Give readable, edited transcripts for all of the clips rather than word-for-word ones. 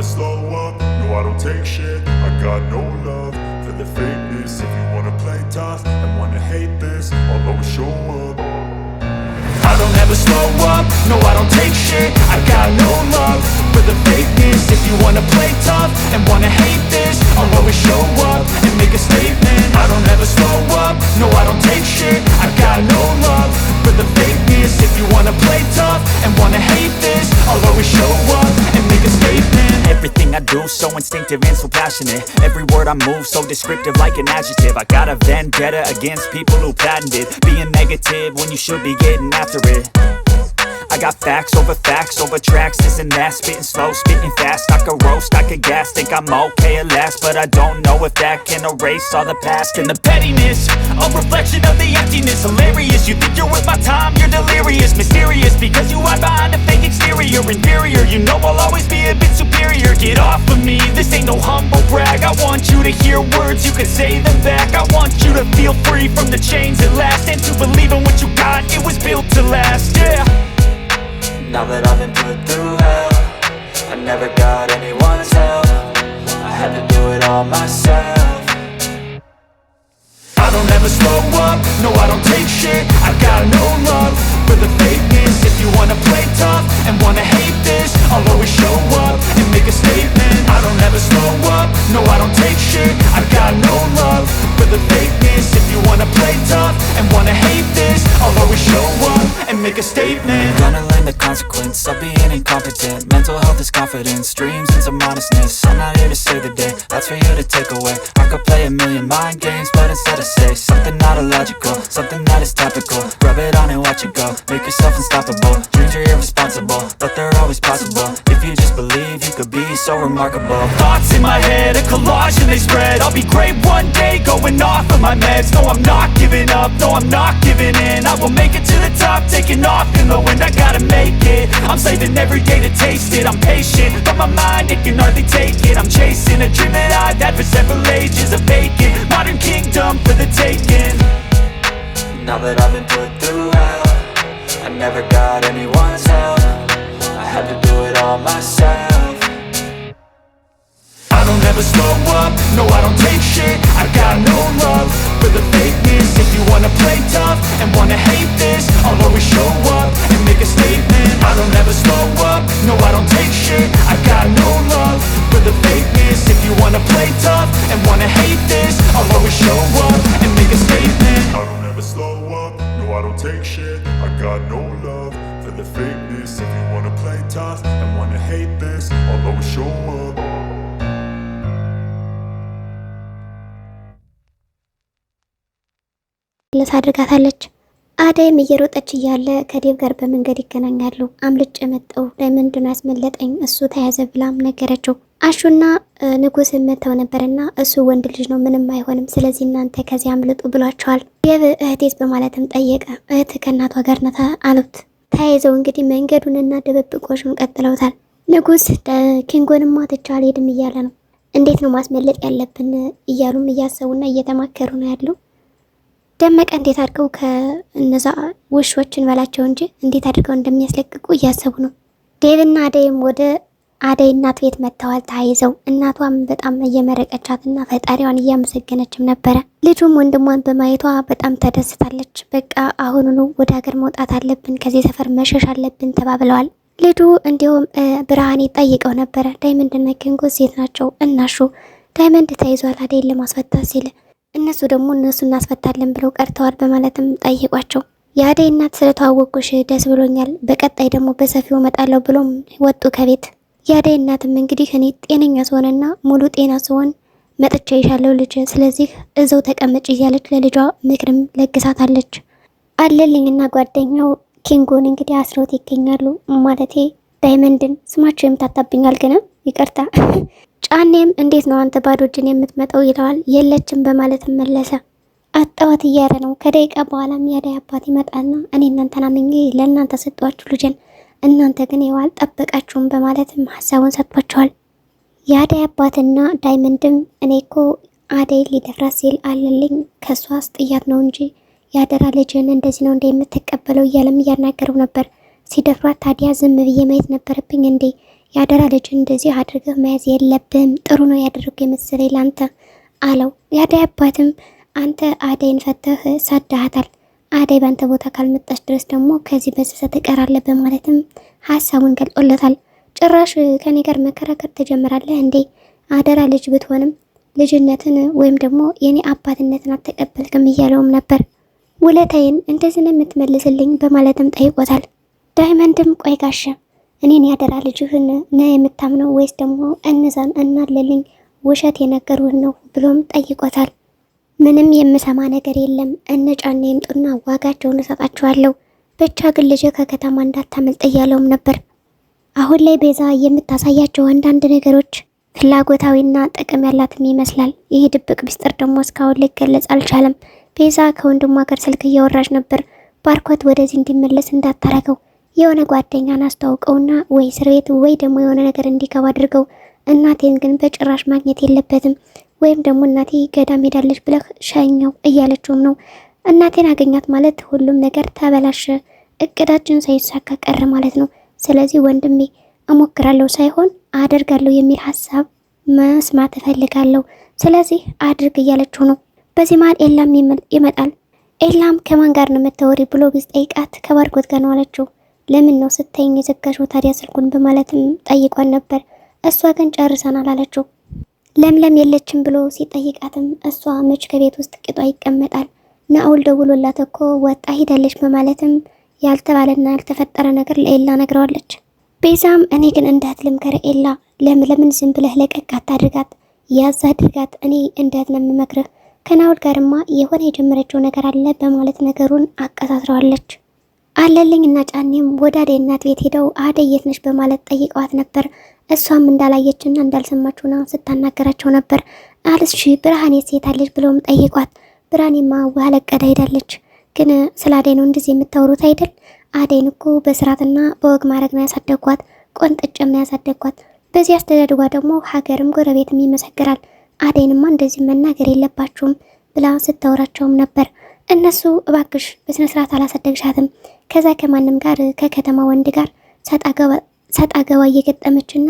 slow up, no I don't take shit. I got no love for the fakeness. If you wanna play tough and wanna hate this, I'll always show up. I don't ever slow up, no I don't take shit. I got no love for the fakeness. If you wanna play tough and wanna hate this, I'll always show up and make a statement. I don't ever slow up, no I don't take shit. I got no love for the fakeness. If you wanna play tough and wanna hate this, I'll always show up and make a statement. Everything I do so instinctive and so passionate. Every word I move so descriptive like an adjective. I got a vendetta against people who patented being negative when you should be getting after it. I got facts over tracks, this and that. Spitting slow, spitting fast, I could roast, I could gas. Think I'm okay at last, but I don't know if that can erase all the past. And the pettiness, a reflection of the emptiness. Hilarious, you think you're worth my time, you're delirious. Mysterious, because you hide behind a fake exterior. Inferior, you know I'll always be a bit superior. Get off of me, this ain't no humble brag. I want you to hear words, you can say them back. I want you to feel free from the chains at last, and to believe in what you got, it was built to last, yeah. Now that I've been put through hell, I never got anyone's help. I had to do it all myself. I don't ever slow up, no I don't take shit. I got no love for the fakeness. If you wanna play tough and wanna hate this, I'll always show up and make a statement. I don't ever slow up, no I don't take shit. I got no love for the fakeness. If you wanna play tough and wanna hate this, I'll always show up and make a statement. Gonna learn the consequence of being incompetent. Mental health is confidence, dreams and some honestness. I'm not here to save the day, that's for you to take away. I could play a million mind games, but instead I say something not illogical, something that is topical. Rub it on and watch it go, make yourself unstoppable. Dreams are irresponsible, but they're always possible. If you just believe, you could be so remarkable. Thoughts in my head, a collage and they spread. I'll be great one day, going off of my meds. No, I'm not giving up, no, I'm not giving in. I will make it to the top, taking off in the wind. I gotta make it, I'm saving every day to taste it. I'm patient, but my mind, it can hardly take it. I'm chasing a dream that I've had for several ages. A vacant, modern kingdom for the taking. Now that I've been put through hell, I never got anyone's help. I had to do it all myself. I don't ever slow up, no I don't take shit. I got no love for the fakeness. If you wanna play tough and wanna hate this, I'll always show up and make a statement. I don't ever slow up, no I don't take shit. I got no love for the fakeness. If you wanna play tough and wanna hate this, I'll always show up and make a statement. I don't ever slow up, no I don't take shit. I got no love for the fakeness. If you wanna play tough and wanna hate this, I'll always show up. አድርጋታለች። አደይም እየሮጠች እያለ ከዴቭ ጋር በመንገድ ይገናኛሉ። አምልጭ መጣው ዳይመንድን አስመለጠኝ እሱ ተያዘ ብላም ነገረችው። አሹና ንጉስ መተው ነበርና እሱ ወንድ ልጅ ነው ምንም አይሆንም፣ ስለዚህ እናንተ ከዚህ አምልጡ ብሏቸዋል። ዴቭ እህቴስ በማለትም ጠየቀ። እህት ከእናቷ ጋር ናት አሉት። ተያይዘው እንግዲህ መንገዱንና ድብብቆሹን ቀጥለውታል። ንጉስ ኪንጎንማ ትቼ አልሄድም እያለ ነው። እንዴት ነው ማስመለጥ ያለብን እያሉም እያሰቡና እየተማከሩ ነው ያለው። ደመቀ እንዴት አድርገው ከነዛ ውሾችን በላቸው እንጂ እንዴት አድርገው እንደሚያስለቅቁ እያሰቡ ነው። ዴቭና አደይም ወደ አደይ እናት ቤት መጥተዋል ተያይዘው። እናቷም በጣም እየመረቀቻትና ፈጣሪዋን እያመሰገነችም ነበረ። ልጁም ወንድሟን በማየቷ በጣም ተደስታለች። በቃ አሁኑኑ ወደ ሀገር መውጣት አለብን፣ ከዚህ ሰፈር መሸሽ አለብን ተባብለዋል። ልጁ እንዲሁም ብርሃኔ ጠይቀው ነበረ። ዳይመንድና ኪንጎ ሴት ናቸው እናሹ ዳይመንድ ተይዟል አደይን ለማስፈታት ሲል እነሱ ደግሞ እነሱ እናስፈታለን ብለው ቀርተዋል በማለትም ጠይቋቸው። የአደይ እናት ስለተዋወቁሽ ደስ ብሎኛል፣ በቀጣይ ደግሞ በሰፊው እመጣለሁ ብሎም ወጡ ከቤት። የአደይ እናትም እንግዲህ እኔ ጤነኛ ስሆንና ሙሉ ጤና ስሆን መጥቼ ይሻለው ልጅ፣ ስለዚህ እዛው ተቀመጭ እያለች ለልጇ ምክርም ለግሳታለች። አለልኝና ጓደኛው ኪንጎን እንግዲህ አስሮት ይገኛሉ። ማለቴ ዳይመንድን ስማቸው የምታታብኛል ግን ይቅርታ። ጫኔም እንዴት ነው አንተ ባዶ እጅን የምትመጣው ይለዋል። የለችም በማለት መለሰ። አጣዋት እያለ ነው። ከደቂቃ በኋላም የአደይ አባት ይመጣና እኔ እናንተን አምኜ ለእናንተ ሰጧችሁ ልጅን፣ እናንተ ግን ይኸው አልጠበቃችሁም በማለትም ሀሳቡን ሰጥቷቸዋል። የአደይ አባትና ዳይመንድም እኔ እኮ አደይ ሊደፍራት ሲል አለልኝ ከሷ አስጥያት ነው እንጂ ያደራ ልጅን እንደዚህ ነው እንደ የምትቀበለው እያለም እያናገረው ነበር። ሲደፍራት ታዲያ ዝም ብዬ ማየት ነበረብኝ እንዴ? ያደራ ልጅ እንደዚህ አድርገህ መያዝ የለብህም፣ ጥሩ ነው ያደረገው የመሰለኝ ላንተ አለው። የአደይ አባትም አንተ አደይን ፈተህ ሰዳሃታል፣ አደይ ባንተ ቦታ ካልመጣች ድረስ ደግሞ ከዚህ በስሰት ትቀራለህ በማለትም ሀሳቡን ገልጦለታል። ጭራሽ ከኔ ጋር መከራከር ትጀምራለህ እንዴ? አደራ ልጅ ብትሆንም ልጅነትን ወይም ደግሞ የኔ አባትነትን አልተቀበልክም እያለውም ነበር። ውለታዬን እንደዚህ ነው የምትመልስልኝ በማለትም ጠይቆታል። ዳይመንድም ቆይ ጋሻ እኔን ያደራ ልጅህን ነው የምታምነው ወይስ ደግሞ እነዛን እናለልኝ ውሸት የነገሩህን ነው ብሎም ጠይቆታል። ምንም የምሰማ ነገር የለም፣ እነ ጫኔ ይምጡና ዋጋቸውን እሰጣቸዋለሁ፣ ብቻ ግን ልጅ ከከተማ እንዳታመልጥ እያለውም ነበር። አሁን ላይ ቤዛ የምታሳያቸው አንዳንድ ነገሮች ፍላጎታዊና ጥቅም ያላትም ይመስላል። ይህ ድብቅ ምስጢር ደግሞ እስካሁን ሊገለጽ አልቻለም። ቤዛ ከወንድሟ ጋር ስልክ እያወራች ነበር። ባርኮት ወደዚህ እንዲመለስ እንዳታረገው የሆነ ጓደኛን አስተዋውቀውና ወይ እስር ቤት ወይ ደግሞ የሆነ ነገር እንዲገባ አድርገው፣ እናቴን ግን በጭራሽ ማግኘት የለበትም ወይም ደግሞ እናቴ ገዳም ሄዳለች ብለህ ሸኘው እያለችውም ነው። እናቴን አገኛት ማለት ሁሉም ነገር ተበላሸ፣ እቅዳችን ሳይሳካ ቀረ ማለት ነው። ስለዚህ ወንድሜ እሞክራለሁ ሳይሆን አደርጋለሁ የሚል ሀሳብ መስማት እፈልጋለሁ፣ ስለዚህ አድርግ እያለችው ነው። በዚህ መሀል ኤላም ይመጣል። ኤላም ከማን ጋር ነው የምታወሪ ብሎ ቢጠይቃት ከባርኮት ጋር ነው አለችው። ለምን ነው ስተኝ የዘጋሽው ታዲያ ስልኩን በማለትም ጠይቋን ነበር። እሷ ግን ጨርሰናል አለችው። ለምለም የለችም ብሎ ሲጠይቃትም እሷ መች ከቤት ውስጥ ቅጧ ይቀመጣል፣ ናኦል ደውሎላት እኮ ወጣ ሂዳለች በማለትም ያልተባለና ያልተፈጠረ ነገር ለኤላ ነግረዋለች። ቤዛም እኔ ግን እንዳትልምከረ ኤላ ለምን ዝም ብለህ ለቀቅ አታድርጋት፣ ያዝ አድርጋት፣ እኔ እንዳት ነው የምመክርህ፣ ከናኦል ጋርማ የሆነ የጀመረችው ነገር አለ በማለት ነገሩን አቀሳስረዋለች። አለልኝ እና ጫኔም ወደ አደይ እናት ቤት ሄደው አደይ የት ነች በማለት ጠይቀዋት ነበር። እሷም እንዳላየችና እንዳልሰማችሁና ስታናገራቸው ነበር። አልሽ ብርሃኔ ሴት አለች ብለውም ጠይቋት። ብርሃኔማ ውሃ ለቀዳ ሄዳለች። ግን ስለ አደይ ነው እንደዚህ የምታወሩት አይደል? አደይን እኮ በስርዓትና በወግ ማድረግ ነው ያሳደግኳት፣ ቆንጥጭም ነው ያሳደግኳት። በዚህ አስተዳድጓ ደግሞ ሀገርም ጎረቤትም ይመሰክራል። አደይንማ እንደዚህ መናገር የለባችሁም ብላ ስታወራቸውም ነበር። እነሱ እባክሽ በስነ ስርዓት አላሳደግሻትም፣ ከዛ ከማንም ጋር ከከተማ ወንድ ጋር ሰጣገባ እየገጠመችና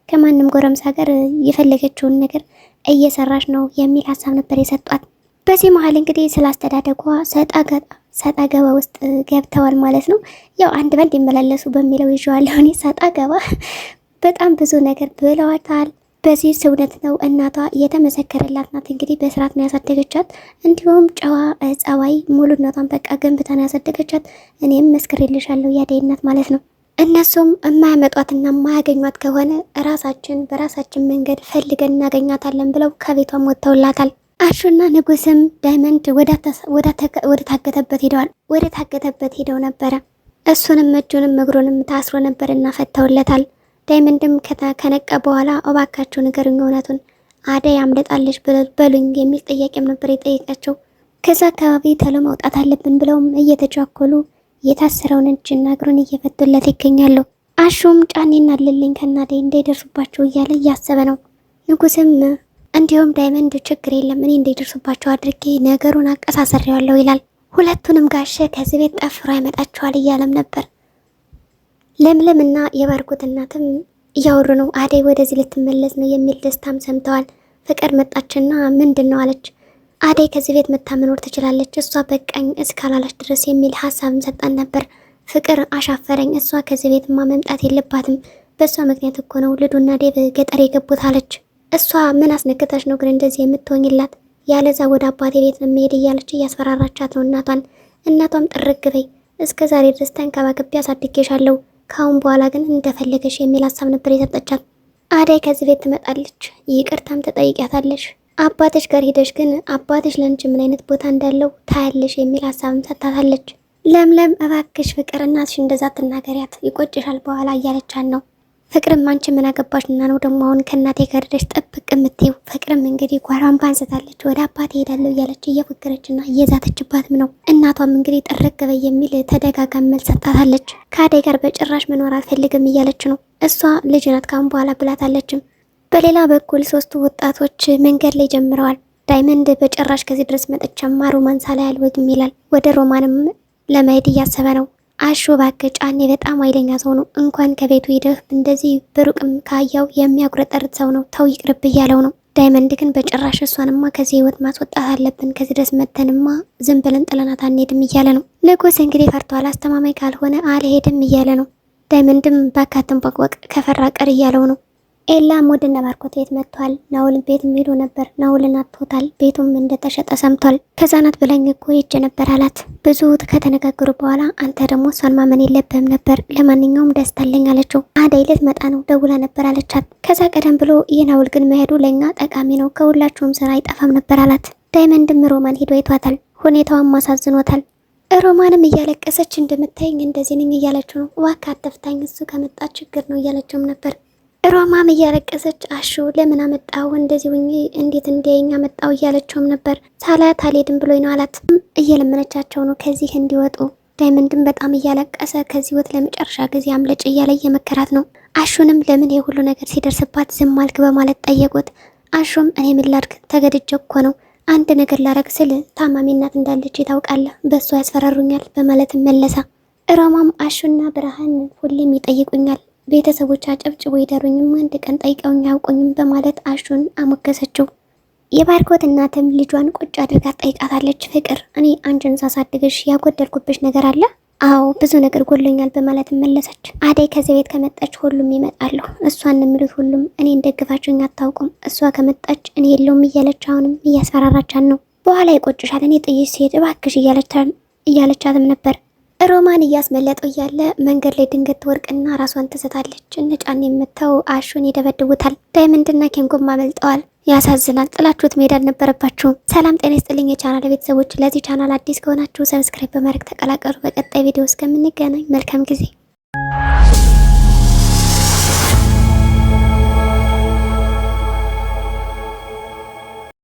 ከማንም ጎረምሳ ጋር የፈለገችውን ነገር እየሰራች ነው የሚል ሀሳብ ነበር የሰጧት። በዚህ መሀል እንግዲህ ስላስተዳደጓ ሰጣገባ ውስጥ ገብተዋል ማለት ነው። ያው አንድ ባንድ ይመላለሱ በሚለው ይዤዋለሁ እኔ። ሰጣገባ በጣም ብዙ ነገር ብለዋታል። በዚህ እውነት ነው እናቷ የተመሰከረላት ናት። እንግዲህ በስርዓት ነው ያሳደገቻት። እንዲሁም ጨዋ ጸባይ ሙሉነቷን በቃ ገንብታ ነው ያሳደገቻት። እኔም መስክሬልሻለሁ የአደይ እናት ማለት ነው። እነሱም የማያመጧትና የማያገኟት ከሆነ በራሳችን መንገድ ፈልገን እናገኛታለን ብለው ከቤቷም ወጥተውላታል። አሹና ንጉስም ዳይመንድ ወደ ታገተበት ሄደዋል። ወደ ታገተበት ሄደው ነበረ። እሱንም እጁንም እግሩንም ታስሮ ነበር እና ፈተውለታል። ዳይመንድም ከነቀ በኋላ እባካችሁ ንገሩኝ እውነቱን፣ አደይ አምልጣለች በሉኝ የሚል ጥያቄም ነበር የጠየቃቸው። ከዛ አካባቢ ተሎ መውጣት አለብን ብለውም እየተቻኮሉ የታሰረውን እጅና እግሩን እየፈቱለት ይገኛሉ። አሹም ጫኔና አለልኝ ከናደይ እንዳይደርሱባቸው እያለ እያሰበ ነው። ንጉስም እንዲሁም ዳይመንድ ችግር የለም እኔ እንዳይደርሱባቸው አድርጌ ነገሩን አቀሳሰሬዋለሁ ይላል። ሁለቱንም ጋሸ ከዚህ ቤት ጠፍሮ ያመጣቸዋል እያለም ነበር። ለምለም እና የባርኮት እናትም እያወሩ ነው። አደይ ወደዚህ ልትመለስ ነው የሚል ደስታም ሰምተዋል። ፍቅር መጣችና ምንድን ነው አለች። አደይ ከዚህ ቤት መታ መኖር ትችላለች፣ እሷ በቃኝ እስካላላች ድረስ የሚል ሀሳብም ሰጣን ነበር። ፍቅር አሻፈረኝ፣ እሷ ከዚህ ቤትማ መምጣት የለባትም፣ በእሷ ምክንያት እኮ ነው ልዱና ዴብ ገጠር የገቡት አለች። እሷ ምን አስነክታች ነው ግን እንደዚህ የምትሆኝላት? ያለዛ ወደ አባቴ ቤት ነው የምሄድ እያለች እያስፈራራቻት ነው እናቷን። እናቷም ጥርግ በይ፣ እስከ ዛሬ ድረስ ተንከባክቤ አሳድጌሻለሁ፣ ካሁን በኋላ ግን እንደፈለገሽ የሚል ሀሳብ ነበር የሰጠቻት። አደይ ከዚህ ቤት ትመጣለች፣ ይቅርታም ትጠይቂያታለሽ፣ አባትሽ ጋር ሄደሽ ግን አባትሽ ለአንቺ ምን አይነት ቦታ እንዳለው ታያለሽ የሚል ሀሳብም ሰጥታታለች። ለምለም እባክሽ ፍቅር እናትሽ እንደዛ ትናገሪያት ይቆጭሻል በኋላ እያለቻት ነው። ፍቅርም አንቺ ምን አገባሽና ነው ደግሞ አሁን ከእናቴ ጋር ደሽ ጠብቅ የምትይው? ፍቅርም እንግዲህ ጓሯን ባንስታለች፣ ወደ አባቴ ሄዳለሁ እያለች እየፎከረችና እየዛተችባትም ነው። እናቷም እንግዲህ ጥርቅ በይ የሚል ተደጋጋሚ መልስ ሰጣታለች። ከአደይ ጋር በጭራሽ መኖር አልፈልግም እያለች ነው። እሷ ልጅ ናት ካሁን በኋላ ብላታለችም። በሌላ በኩል ሶስቱ ወጣቶች መንገድ ላይ ጀምረዋል። ዳይመንድ በጭራሽ ከዚህ ድረስ መጥቻማ ሮማን ሳላይ አልወግም ይላል። ወደ ሮማንም ለመሄድ እያሰበ ነው። አሹ እባክህ ጫኔ በጣም ኃይለኛ ሰው ነው። እንኳን ከቤቱ ሂደህ እንደዚህ በሩቅም ካያው የሚያጉረጠርጥ ሰው ነው። ተው ይቅርብ እያለው ነው። ዳይመንድ ግን በጭራሽ እሷንማ ከዚህ ህይወት ማስወጣት አለብን፣ ከዚህ ድረስ መተንማ ዝም ብለን ጥለናት አንሄድም እያለ ነው። ንጉስ እንግዲህ ፈርቷል። አስተማማኝ ካልሆነ አልሄድም እያለ ነው። ዳይመንድም ባካትን ቦቅቦቅ ከፈራ ቀር እያለው ነው። ኤላም ወደ እነ ባርኮት ቤት መጥቷል። ናውል ቤት ሄዶ ነበር። ናውልን አጥቶታል። ቤቱም እንደተሸጠ ሰምቷል። ከዛ ናት ብለኝ እኮ ሄጄ ነበር አላት። ብዙ ከተነጋገሩ በኋላ አንተ ደግሞ እሷን ማመን የለብህም ነበር፣ ለማንኛውም ደስታ አለኝ አለችው። አደይ ልትመጣ ነው ደውላ ነበር አለቻት። ከዛ ቀደም ብሎ የናውል ግን መሄዱ ለእኛ ጠቃሚ ነው፣ ከሁላችሁም ስራ አይጠፋም ነበር አላት። ዳይመንድም ሮማን ሄዶ አይቷታል። ሁኔታዋም አሳዝኖታል። ሮማንም እያለቀሰች እንደምታየኝ እንደዚህ ነኝ እያለችው ነው። ዋካ አተፍታኝ እሱ ከመጣ ችግር ነው እያለችውም ነበር። ሮማም እያለቀሰች አሹ ለምን አመጣው እንደዚህ ሁኚ እንዴት እንዲያየኝ አመጣው እያለችውም ነበር። ሳላት አልሄድም ብሎኝ ነው አላት። እየለመነቻቸው ነው ከዚህ እንዲወጡ። ዳይመንድም በጣም እያለቀሰ ከዚህ ወት ለመጨረሻ ጊዜ አምለጭ እያለ እየመከራት ነው። አሹንም ለምን የሁሉ ነገር ሲደርስባት ዝም አልክ በማለት ጠየቁት። አሹም እኔ ምን ላድርግ ተገድጄ እኮ ነው፣ አንድ ነገር ላረግ ስል ታማሚ እናት እንዳለች ታውቃለህ፣ በእሷ ያስፈራሩኛል በማለት መለሰ። ሮማም አሹና ብርሃን ሁሌም ይጠይቁኛል፣ ቤተሰቦች አጨብጭቦ ይደሩኝም አንድ ቀን ጠይቀውኝ አያውቁኝም በማለት አሹን አሞገሰችው። የባርኮት እናትም ልጇን ቁጭ አድርጋ ጠይቃታለች። ፍቅር እኔ አንቺን ሳሳድግሽ ያጎደልኩብሽ ነገር አለ? አዎ ብዙ ነገር ጎሎኛል በማለት መለሰች። አደይ ከዚህ ቤት ከመጣች ሁሉም ይመጣሉ፣ እሷን የሚሉት ሁሉም እኔ እንደግፋችሁኝ አታውቁም፣ እሷ ከመጣች እኔ የለውም እያለች አሁንም እያስፈራራቻን ነው። በኋላ ይቆጭሻል እኔ ጥይሽ ሲሄድ እባክሽ እያለቻትም ነበር። ሮማን እያስመለጠው እያለ መንገድ ላይ ድንገት ትወርቅና ራሷን ትስታለች። እነጫን የምተው አሹን ይደበድቡታል። ዳይመንድና ኬንጎም አመልጠዋል። ያሳዝናል። ጥላችሁት መሄድ አልነበረባችሁም። ሰላም ጤና ይስጥልኝ የቻናል ቤተሰቦች። ለዚህ ቻናል አዲስ ከሆናችሁ ሰብስክራይብ በማድረግ ተቀላቀሉ። በቀጣይ ቪዲዮ እስከምንገናኝ መልካም ጊዜ